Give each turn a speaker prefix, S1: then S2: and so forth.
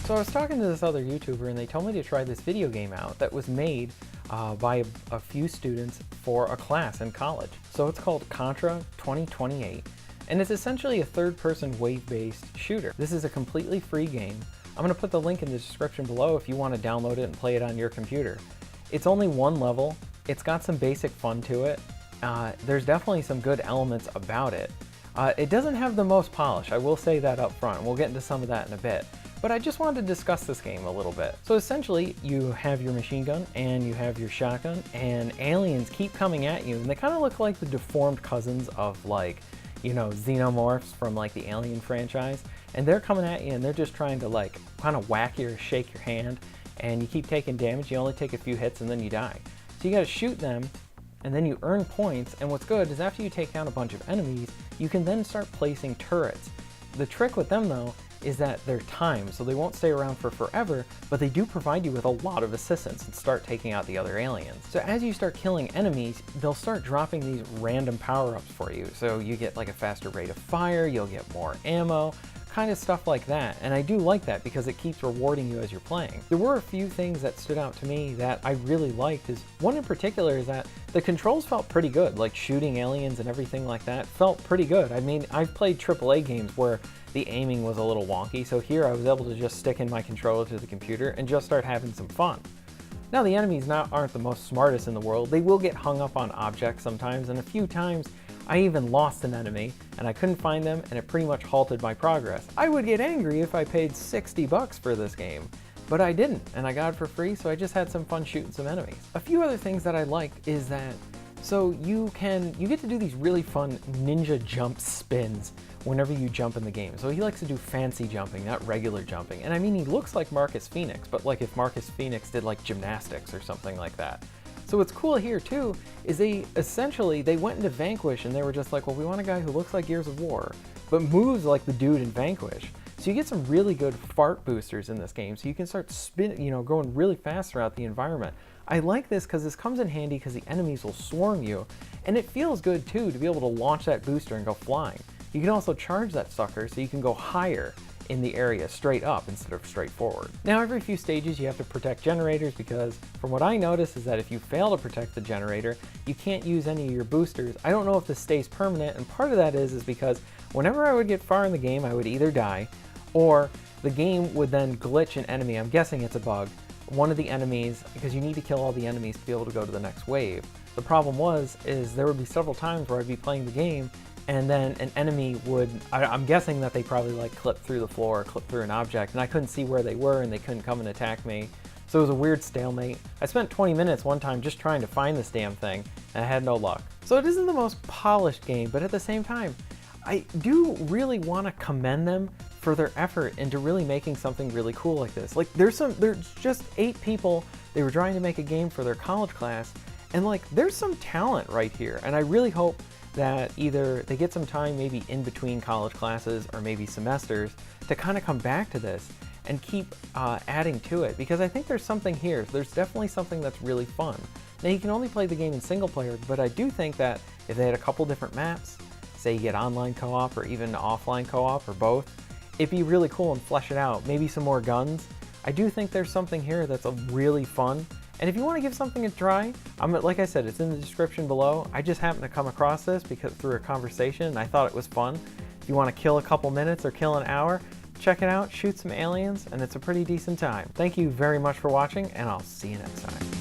S1: So I was talking to this other YouTuber and they told me to try this video game out that was made by a few students for a class in college. So it's called Contra 2028 and it's essentially a third-person wave-based shooter. This is a completely free game. I'm going to put the link in the description below if you want to download it and play it on your computer. It's only one level. It's got some basic fun to it. There's definitely some good elements about it. It doesn't have the most polish, I will say that up front. We'll get into some of that in a bit. But I just wanted to discuss this game a little bit. So essentially, you have your machine gun and you have your shotgun, and aliens keep coming at you, and they kind of look like the deformed cousins of, like, you know, xenomorphs from like the Alien franchise. And they're coming at you and they're just trying to like kind of whack you or shake your hand, and you keep taking damage. You only take a few hits and then you die. So you gotta shoot them and then you earn points, and what's good is after you take down a bunch of enemies, you can then start placing turrets. The trick with them though is that they're timed, so they won't stay around for forever, but they do provide you with a lot of assistance and start taking out the other aliens. So as you start killing enemies, they'll start dropping these random power-ups for you. So you get like a faster rate of fire, you'll get more ammo, kind of stuff like that. And I do like that because it keeps rewarding you as you're playing. There were a few things that stood out to me that I really liked. One in particular is that the controls felt pretty good, like shooting aliens and everything like that felt pretty good. I mean, I've played AAA games where the aiming was a little wonky, so here I was able to just stick in my controller to the computer and just start having some fun. Now the enemies aren't the most smartest in the world. They will get hung up on objects sometimes, and a few times I even lost an enemy and I couldn't find them, and it pretty much halted my progress. I would get angry if I paid 60 bucks for this game, but I didn't, and I got it for free, so I just had some fun shooting some enemies. A few other things that I liked is that so you get to do these really fun ninja jump spins whenever you jump in the game. So he likes to do fancy jumping, not regular jumping. And I mean, he looks like Marcus Phoenix, but like if Marcus Phoenix did like gymnastics or something like that. So what's cool here too is they went into Vanquish and they were just like, well, we want a guy who looks like Gears of War, but moves like the dude in Vanquish. So you get some really good fart boosters in this game, so you can start going really fast throughout the environment. I like this because this comes in handy because the enemies will swarm you, and it feels good too to be able to launch that booster and go flying. You can also charge that sucker so you can go higher in the area, straight up instead of straight forward. Now every few stages you have to protect generators, because from what I noticed is that if you fail to protect the generator, you can't use any of your boosters. I don't know if this stays permanent, and part of that is because whenever I would get far in the game, I would either die or the game would then glitch an enemy. I'm guessing it's a bug. One of the enemies, because you need to kill all the enemies to be able to go to the next wave. The problem is there would be several times where I'd be playing the game and then an enemy would, I'm guessing that they probably like clipped through the floor, clipped through an object, and I couldn't see where they were and they couldn't come and attack me. So it was a weird stalemate. I spent 20 minutes one time just trying to find this damn thing and I had no luck. So it isn't the most polished game, but at the same time, I do really want to commend them for their effort into really making something really cool like this. Like there's just 8 people, they were trying to make a game for their college class, and like there's some talent right here, and I really hope that either they get some time maybe in between college classes or maybe semesters to kind of come back to this and keep adding to it, because I think there's something here. There's definitely something that's really fun. Now you can only play the game in single player, but I do think that if they had a couple different maps, say you get online co-op or even offline co-op or both, it'd be really cool and flesh it out. Maybe some more guns. I do think there's something here that's really fun. And if you want to give something a try, like I said, it's in the description below. I just happened to come across this through a conversation and I thought it was fun. If you want to kill a couple minutes or kill an hour, check it out, shoot some aliens, and it's a pretty decent time. Thank you very much for watching, and I'll see you next time.